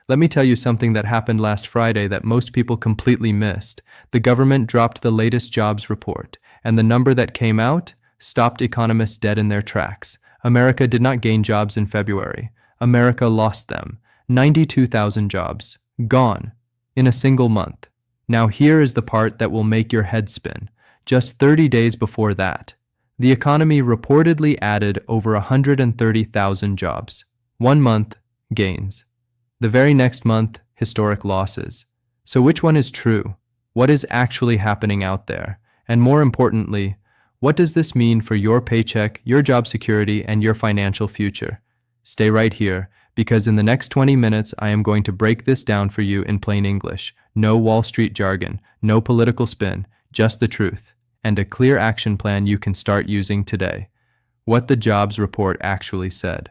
Let me tell you something that happened last Friday that most people completely missed. The government dropped the latest jobs report, and the number that came out stopped economists dead in their tracks. America did not gain jobs in February. America lost them. 92,000 jobs. Gone. In a single month. Now here is the part that will make your head spin. Just 30 days before that, the economy reportedly added over 130,000 jobs. 1 month, gains. The very next month, historic losses. So which one is true? What is actually happening out there? And more importantly, what does this mean for your paycheck, your job security, and your financial future? Stay right here, because in the next 20 minutes, I am going to break this down for you in plain English. No Wall Street jargon, no political spin, just the truth, and a clear action plan you can start using today. What the jobs report actually said.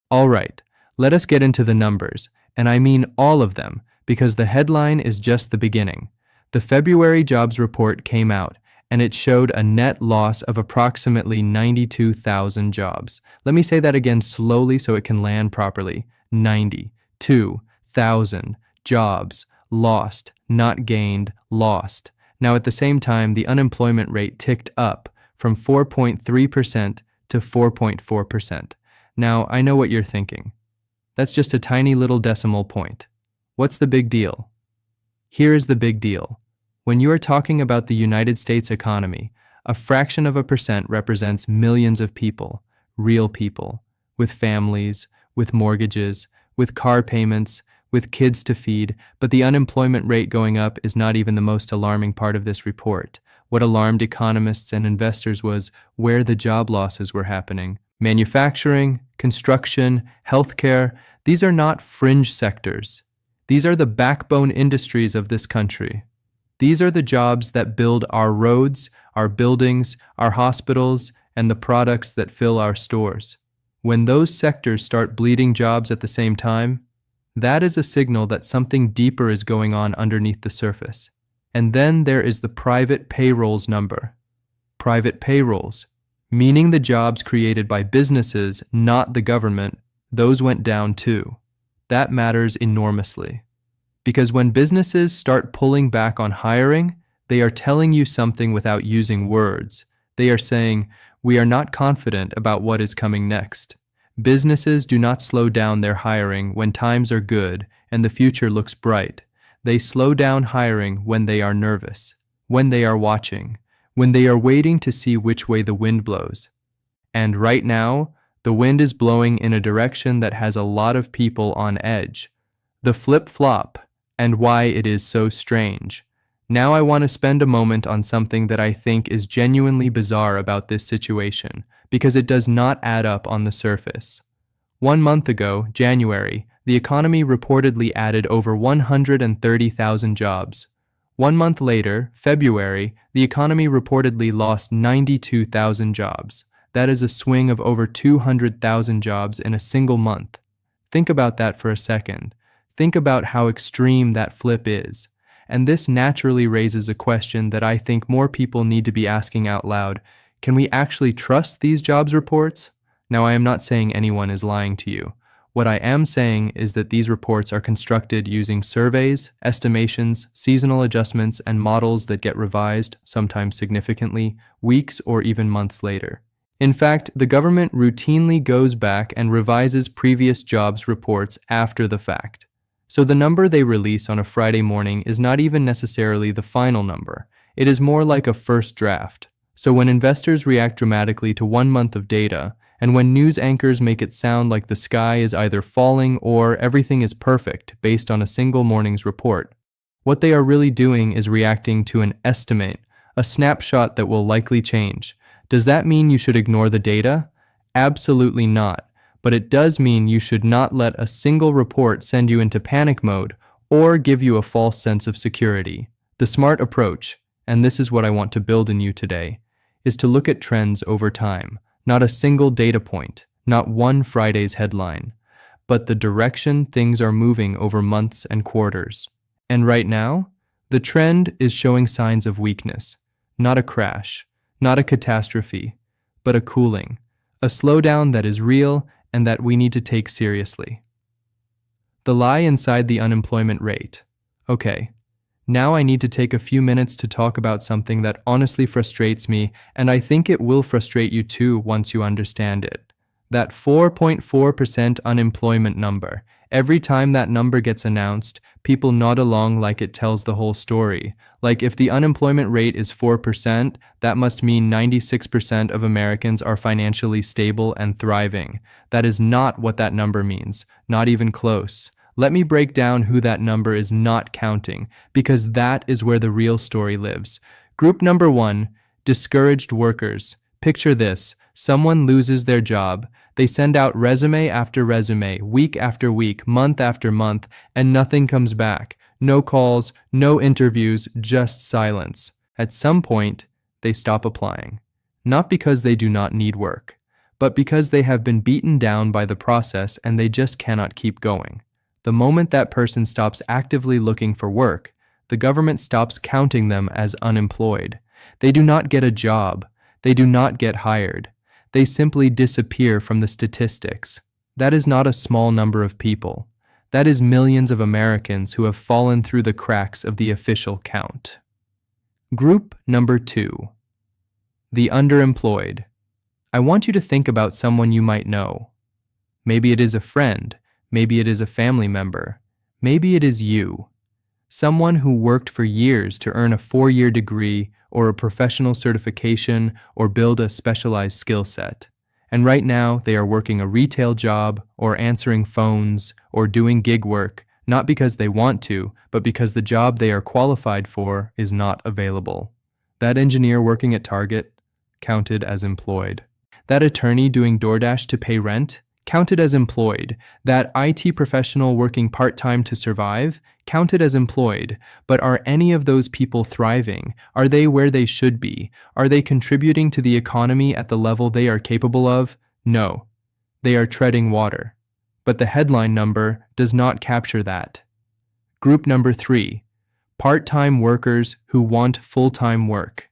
All right, let us get into the numbers, and I mean all of them, because the headline is just the beginning. The February jobs report came out, and it showed a net loss of approximately 92,000 jobs. Let me say that again slowly so it can land properly. 92,000 jobs lost, not gained, lost. Now at the same time, the unemployment rate ticked up from 4.3% to 4.4%. Now, I know what you're thinking. That's just a tiny little decimal point. What's the big deal? Here is the big deal. When you are talking about the United States economy, a fraction of a percent represents millions of people, real people, with families, with mortgages, with car payments, with kids to feed, but the unemployment rate going up is not even the most alarming part of this report. What alarmed economists and investors was where the job losses were happening. Manufacturing, construction, healthcare, these are not fringe sectors. These are the backbone industries of this country. These are the jobs that build our roads, our buildings, our hospitals, and the products that fill our stores. When those sectors start bleeding jobs at the same time, that is a signal that something deeper is going on underneath the surface. And then there is the private payrolls number. Private payrolls, meaning the jobs created by businesses, not the government, those went down too. That matters enormously. Because when businesses start pulling back on hiring, they are telling you something without using words. They are saying, we are not confident about what is coming next. Businesses do not slow down their hiring when times are good and the future looks bright. They slow down hiring when they are nervous, when they are watching, when they are waiting to see which way the wind blows. And right now, the wind is blowing in a direction that has a lot of people on edge. The flip-flop, and why it is so strange. Now I want to spend a moment on something that I think is genuinely bizarre about this situation, because it does not add up on the surface. 1 month ago, January, the economy reportedly added over 130,000 jobs. 1 month later, February, the economy reportedly lost 92,000 jobs. That is a swing of over 200,000 jobs in a single month. Think about that for a second. Think about how extreme that flip is. And this naturally raises a question that I think more people need to be asking out loud. Can we actually trust these jobs reports? Now, I am not saying anyone is lying to you. What I am saying is that these reports are constructed using surveys, estimations, seasonal adjustments, and models that get revised, sometimes significantly, weeks or even months later. In fact, the government routinely goes back and revises previous jobs reports after the fact. So the number they release on a Friday morning is not even necessarily the final number. It is more like a first draft. So when investors react dramatically to 1 month of data, and when news anchors make it sound like the sky is either falling or everything is perfect based on a single morning's report, what they are really doing is reacting to an estimate, a snapshot that will likely change. Does that mean you should ignore the data? Absolutely not. But it does mean you should not let a single report send you into panic mode or give you a false sense of security. The smart approach, and this is what I want to build in you today, is to look at trends over time, not a single data point, not one Friday's headline, but the direction things are moving over months and quarters. And right now, the trend is showing signs of weakness, not a crash, not a catastrophe, but a cooling, a slowdown that is real and that we need to take seriously. The lie inside the unemployment rate. Okay, now I need to take a few minutes to talk about something that honestly frustrates me, and I think it will frustrate you too once you understand it. That 4.4% unemployment number. Every time that number gets announced, people nod along like it tells the whole story. Like if the unemployment rate is 4%, that must mean 96% of Americans are financially stable and thriving. That is not what that number means, not even close. Let me break down who that number is not counting, because that is where the real story lives. Group number 1, discouraged workers. Picture this: someone loses their job. They send out resume after resume, week after week, month after month, and nothing comes back. No calls, no interviews, just silence. At some point, they stop applying. Not because they do not need work, but because they have been beaten down by the process and they just cannot keep going. The moment that person stops actively looking for work, the government stops counting them as unemployed. They do not get a job. They do not get hired. They simply disappear from the statistics. That is not a small number of people. That is millions of Americans who have fallen through the cracks of the official count. Group number 2, the underemployed. I want you to think about someone you might know. Maybe it is a friend. Maybe it is a family member. Maybe it is you. Someone who worked for years to earn a 4-year degree or a professional certification or build a specialized skill set. And right now they are working a retail job or answering phones or doing gig work, not because they want to, but because the job they are qualified for is not available. That engineer working at Target counted as employed. That attorney doing DoorDash to pay rent counted as employed. That IT professional working part-time to survive counted as employed. But are any of those people thriving? Are they where they should be? Are they contributing to the economy at the level they are capable of? No. They are treading water. But the headline number does not capture that. Group number 3, part-time workers who want full-time work.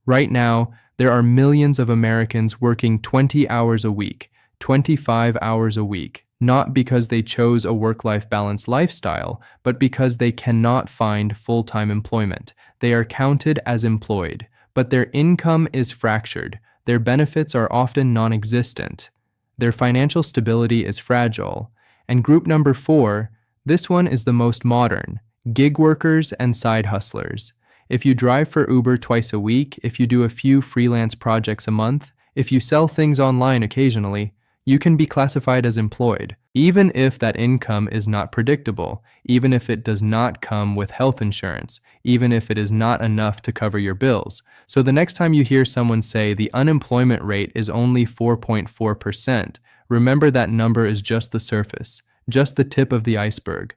Right now, there are millions of Americans working 20 hours a week, 25 hours a week, not because they chose a work-life balance lifestyle, but because they cannot find full-time employment. They are counted as employed, but their income is fractured. Their benefits are often non-existent. Their financial stability is fragile. And group number 4, this one is the most modern: gig workers and side hustlers. If you drive for Uber twice a week, if you do a few freelance projects a month, if you sell things online occasionally, you can be classified as employed, even if that income is not predictable, even if it does not come with health insurance, even if it is not enough to cover your bills. So the next time you hear someone say the unemployment rate is only 4.4%, remember that number is just the surface, just the tip of the iceberg.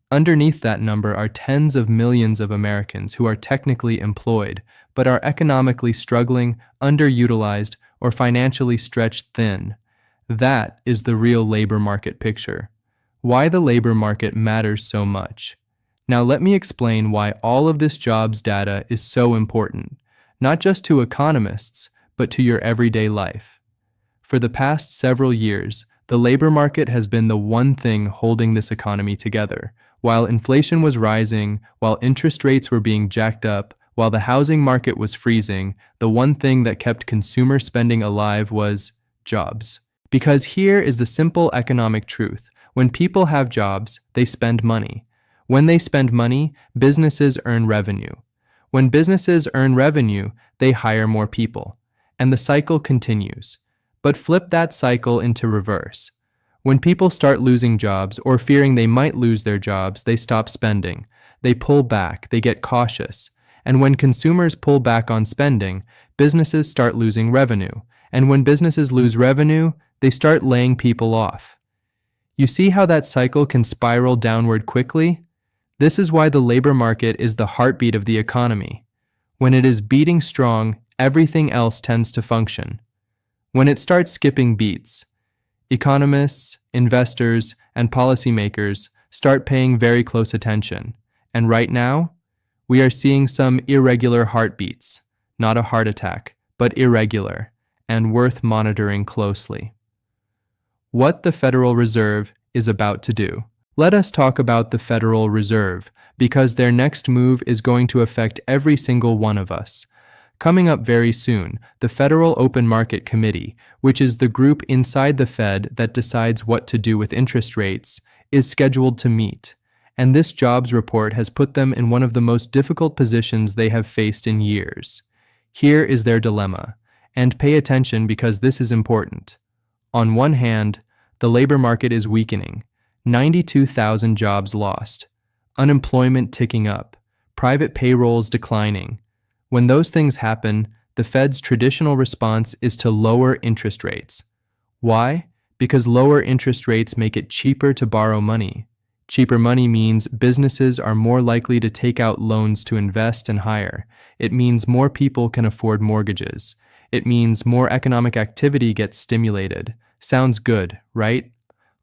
Underneath that number are tens of millions of Americans who are technically employed, but are economically struggling, underutilized, or financially stretched thin. That is the real labor market picture. Why the labor market matters so much. Now let me explain why all of this jobs data is so important, not just to economists, but to your everyday life. For the past several years, the labor market has been the one thing holding this economy together. While inflation was rising, while interest rates were being jacked up, while the housing market was freezing, the one thing that kept consumer spending alive was jobs. Because here is the simple economic truth. When people have jobs, they spend money. When they spend money, businesses earn revenue. When businesses earn revenue, they hire more people. And the cycle continues. But flip that cycle into reverse. When people start losing jobs or fearing they might lose their jobs, they stop spending. They pull back, they get cautious. And when consumers pull back on spending, businesses start losing revenue. And when businesses lose revenue, they start laying people off. You see how that cycle can spiral downward quickly? This is why the labor market is the heartbeat of the economy. When it is beating strong, everything else tends to function. When it starts skipping beats, economists, investors, and policymakers start paying very close attention. And right now, we are seeing some irregular heartbeats, not a heart attack, but irregular, and worth monitoring closely. What the Federal Reserve is about to do. Let us talk about the Federal Reserve, because their next move is going to affect every single one of us. Coming up very soon, the Federal Open Market Committee, which is the group inside the Fed that decides what to do with interest rates, is scheduled to meet. And this jobs report has put them in one of the most difficult positions they have faced in years. Here is their dilemma, and pay attention because this is important. On one hand, the labor market is weakening, 92,000 jobs lost, unemployment ticking up, private payrolls declining. When those things happen, the Fed's traditional response is to lower interest rates. Why? Because lower interest rates make it cheaper to borrow money. Cheaper money means businesses are more likely to take out loans to invest and hire. It means more people can afford mortgages. It means more economic activity gets stimulated. Sounds good, right?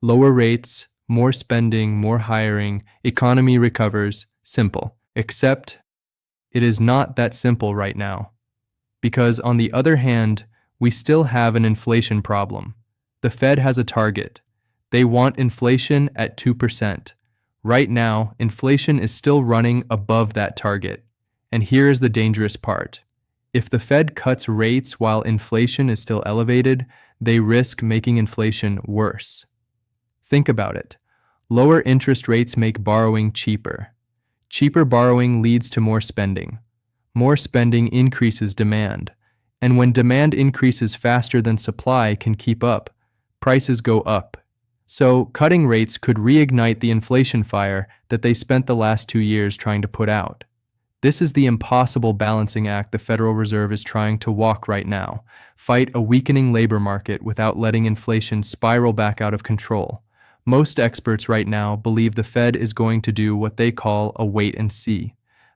Lower rates, more spending, more hiring, economy recovers, simple. Except it is not that simple right now. Because on the other hand, we still have an inflation problem. The Fed has a target. They want inflation at 2%. Right now, inflation is still running above that target. And here is the dangerous part. If the Fed cuts rates while inflation is still elevated, they risk making inflation worse. Think about it. Lower interest rates make borrowing cheaper. Cheaper borrowing leads to more spending. More spending increases demand. And when demand increases faster than supply can keep up, prices go up. So, cutting rates could reignite the inflation fire that they spent the last 2 years trying to put out. This is the impossible balancing act the Federal Reserve is trying to walk right now. Fight a weakening labor market without letting inflation spiral back out of control. Most experts right now believe the Fed is going to do what they call a wait and see.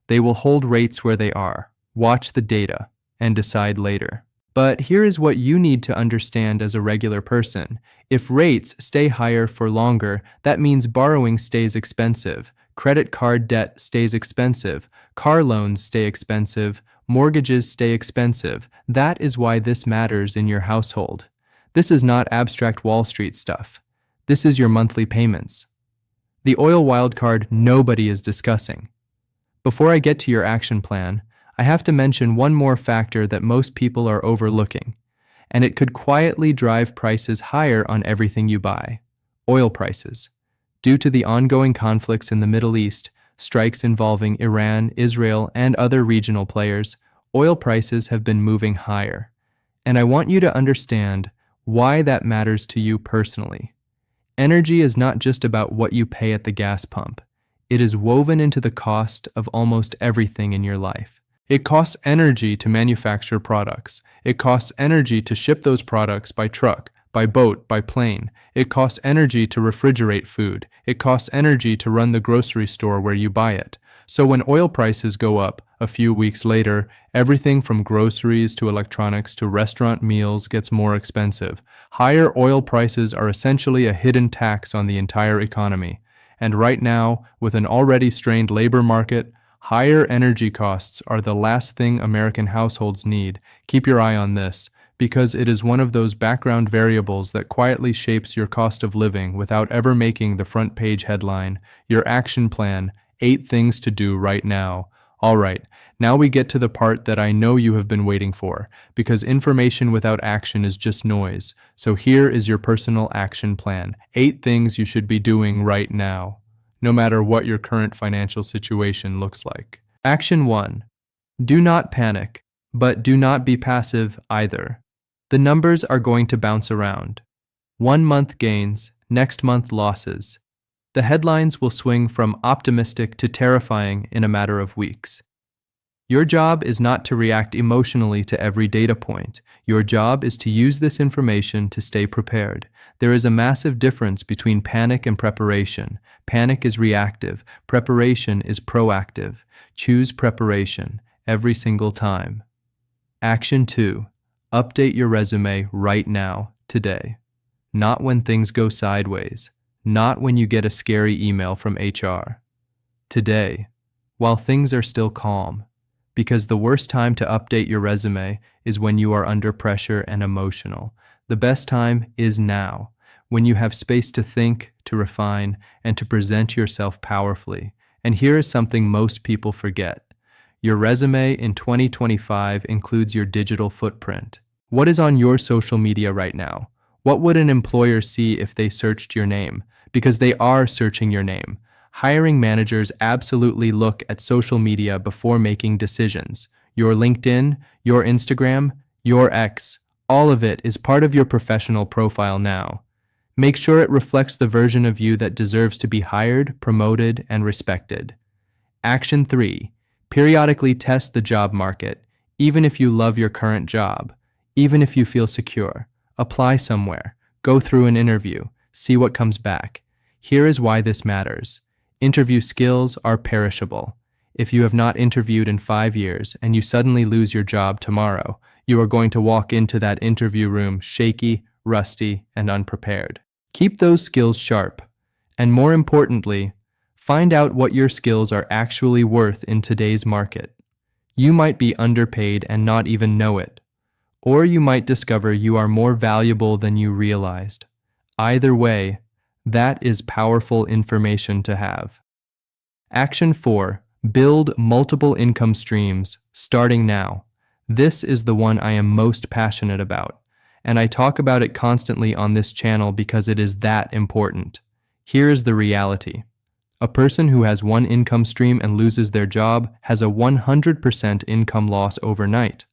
They will hold rates where they are, watch the data, and decide later. But here is what you need to understand as a regular person. If rates stay higher for longer, that means borrowing stays expensive, credit card debt stays expensive, car loans stay expensive, mortgages stay expensive. That is why this matters in your household. This is not abstract Wall Street stuff. This is your monthly payments. The oil wildcard nobody is discussing. Before I get to your action plan, I have to mention one more factor that most people are overlooking, and it could quietly drive prices higher on everything you buy: oil prices. Due to the ongoing conflicts in the Middle East, strikes involving Iran, Israel, and other regional players, oil prices have been moving higher. And I want you to understand why that matters to you personally. Energy is not just about what you pay at the gas pump. It is woven into the cost of almost everything in your life. It costs energy to manufacture products. It costs energy to ship those products by truck, by boat, by plane. It costs energy to refrigerate food. It costs energy to run the grocery store where you buy it. So when oil prices go up, a few weeks later, everything from groceries to electronics to restaurant meals gets more expensive. Higher oil prices are essentially a hidden tax on the entire economy. And right now, with an already strained labor market, higher energy costs are the last thing American households need. Keep your eye on this, because it is one of those background variables that quietly shapes your cost of living without ever making the front page headline. Your action plan: 8 things to do right now. All right, now we get to the part that I know you have been waiting for, because information without action is just noise. So here is your personal action plan: 8 things you should be doing right now, no matter what your current financial situation looks like. Action 1. Do not panic, but do not be passive either. The numbers are going to bounce around. 1 month gains, next month losses. The headlines will swing from optimistic to terrifying in a matter of weeks. Your job is not to react emotionally to every data point. Your job is to use this information to stay prepared. There is a massive difference between panic and preparation. Panic is reactive. Preparation is proactive. Choose preparation every single time. Action 2. Update your resume right now, today. Not when things go sideways. Not when you get a scary email from HR. Today, while things are still calm. Because the worst time to update your resume is when you are under pressure and emotional. The best time is now, when you have space to think, to refine, and to present yourself powerfully. And here is something most people forget. Your resume in 2025 includes your digital footprint. What is on your social media right now? What would an employer see if they searched your name? Because they are searching your name. Hiring managers absolutely look at social media before making decisions. Your LinkedIn, your Instagram, your X, all of it is part of your professional profile now. Make sure it reflects the version of you that deserves to be hired, promoted, and respected. Action 3. Periodically test the job market. Even if you love your current job, even if you feel secure, apply somewhere, go through an interview, see what comes back. Here is why this matters. Interview skills are perishable. If you have not interviewed in 5 years and you suddenly lose your job tomorrow, you are going to walk into that interview room shaky, rusty, and unprepared. Keep those skills sharp. And more importantly, find out what your skills are actually worth in today's market. You might be underpaid and not even know it. Or you might discover you are more valuable than you realized. Either way, that is powerful information to have. Action 4. Build multiple income streams, starting now. This is the one I am most passionate about, and I talk about it constantly on this channel because it is that important. Here is the reality. A person who has one income stream and loses their job has a 100% income loss overnight.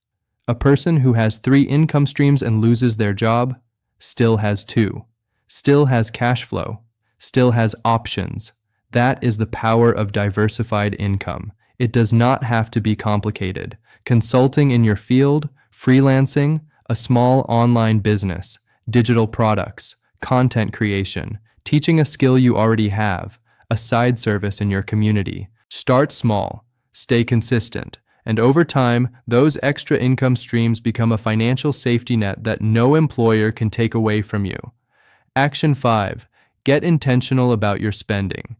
A person who has 3 income streams and loses their job still has 2, still has cash flow, still has options. That is the power of diversified income. It does not have to be complicated. Consulting in your field, freelancing, a small online business, digital products, content creation, teaching a skill you already have, a side service in your community. Start small, stay consistent, and over time, those extra income streams become a financial safety net that no employer can take away from you. Action 5. Get intentional about your spending.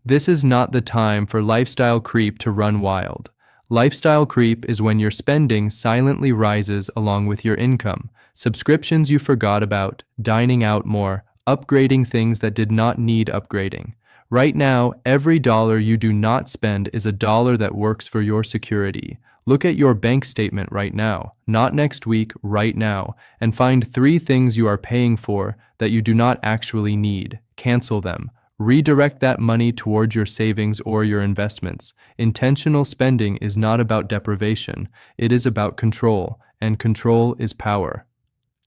This is not the time for lifestyle creep to run wild. Lifestyle creep is when your spending silently rises along with your income. Subscriptions you forgot about, dining out more, upgrading things that did not need upgrading. Right now, every dollar you do not spend is a dollar that works for your security. Look at your bank statement right now, not next week, right now, and find 3 things you are paying for that you do not actually need. Cancel them. Redirect that money towards your savings or your investments. Intentional spending is not about deprivation. It is about control, and control is power.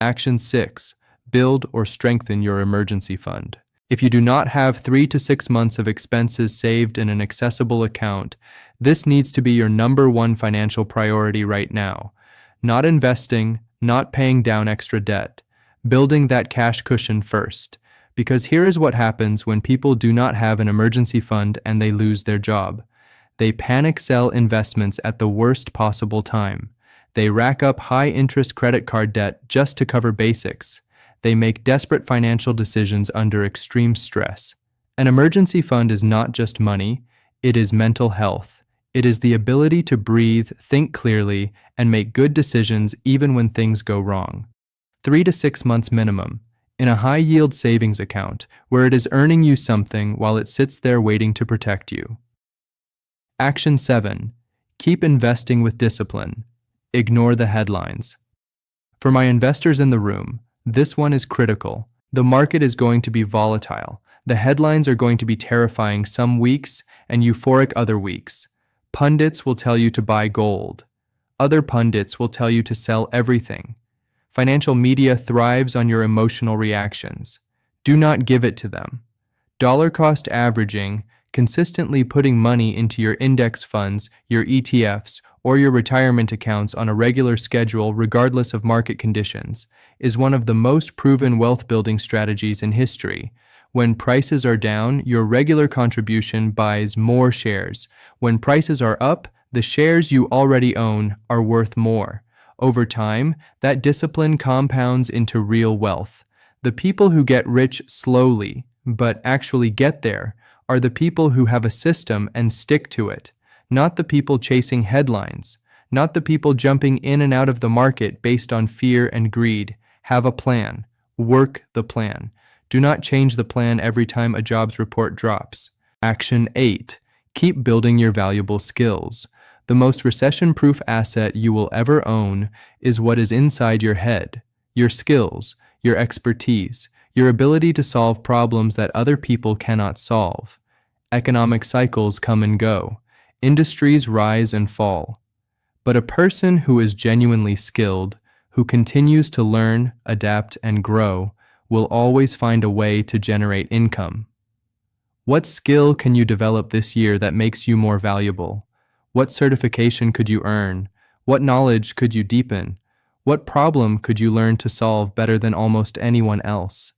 Action 6. Build or strengthen your emergency fund. If you do not have 3 to 6 months of expenses saved in an accessible account, this needs to be your number 1 financial priority right now. Not investing, not paying down extra debt. Building that cash cushion first. Because here is what happens when people do not have an emergency fund and they lose their job. They panic sell investments at the worst possible time. They rack up high-interest credit card debt just to cover basics. They make desperate financial decisions under extreme stress. An emergency fund is not just money, it is mental health. It is the ability to breathe, think clearly, and make good decisions even when things go wrong. 3 to 6 months minimum. In a high-yield savings account, where it is earning you something while it sits there waiting to protect you. Action 7. Keep investing with discipline. Ignore the headlines. For my investors in the room, this one is critical. The market is going to be volatile. The headlines are going to be terrifying some weeks and euphoric other weeks. Pundits will tell you to buy gold. Other pundits will tell you to sell everything. Financial media thrives on your emotional reactions. Do not give it to them. Dollar cost averaging, consistently putting money into your index funds, your ETFs, or your retirement accounts on a regular schedule regardless of market conditions, is one of the most proven wealth-building strategies in history. When prices are down, your regular contribution buys more shares. When prices are up, the shares you already own are worth more. Over time, that discipline compounds into real wealth. The people who get rich slowly, but actually get there, are the people who have a system and stick to it, not the people chasing headlines, not the people jumping in and out of the market based on fear and greed. Have a plan. Work the plan. Do not change the plan every time a jobs report drops. Action 8. Keep building your valuable skills. The most recession-proof asset you will ever own is what is inside your head, your skills, your expertise, your ability to solve problems that other people cannot solve. Economic cycles come and go. Industries rise and fall. But a person who is genuinely skilled, who continues to learn, adapt, and grow, will always find a way to generate income. What skill can you develop this year that makes you more valuable? What certification could you earn? What knowledge could you deepen? What problem could you learn to solve better than almost anyone else?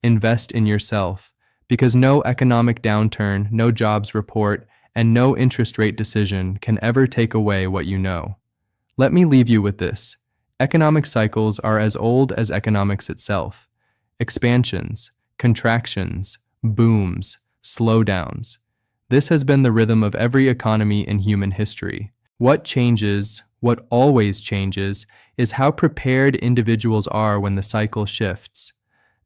Invest in yourself, because no economic downturn, no jobs report, and no interest rate decision can ever take away what you know. Let me leave you with this. Economic cycles are as old as economics itself. Expansions, contractions, booms, slowdowns. This has been the rhythm of every economy in human history. What changes, what always changes, is how prepared individuals are when the cycle shifts.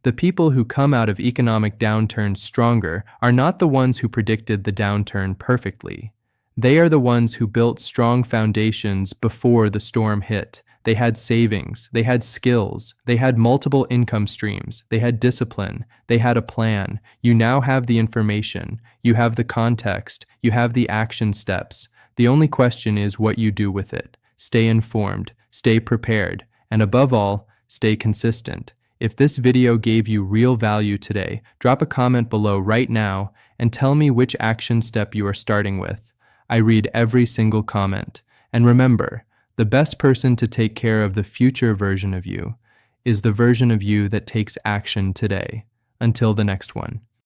The people who come out of economic downturns stronger are not the ones who predicted the downturn perfectly. They are the ones who built strong foundations before the storm hit. They had savings, they had skills, they had multiple income streams, they had discipline, they had a plan. You now have the information, you have the context, you have the action steps. The only question is what you do with it. Stay informed, stay prepared, and above all, stay consistent. If this video gave you real value today, drop a comment below right now and tell me which action step you are starting with. I read every single comment. And remember, the best person to take care of the future version of you is the version of you that takes action today. Until the next one.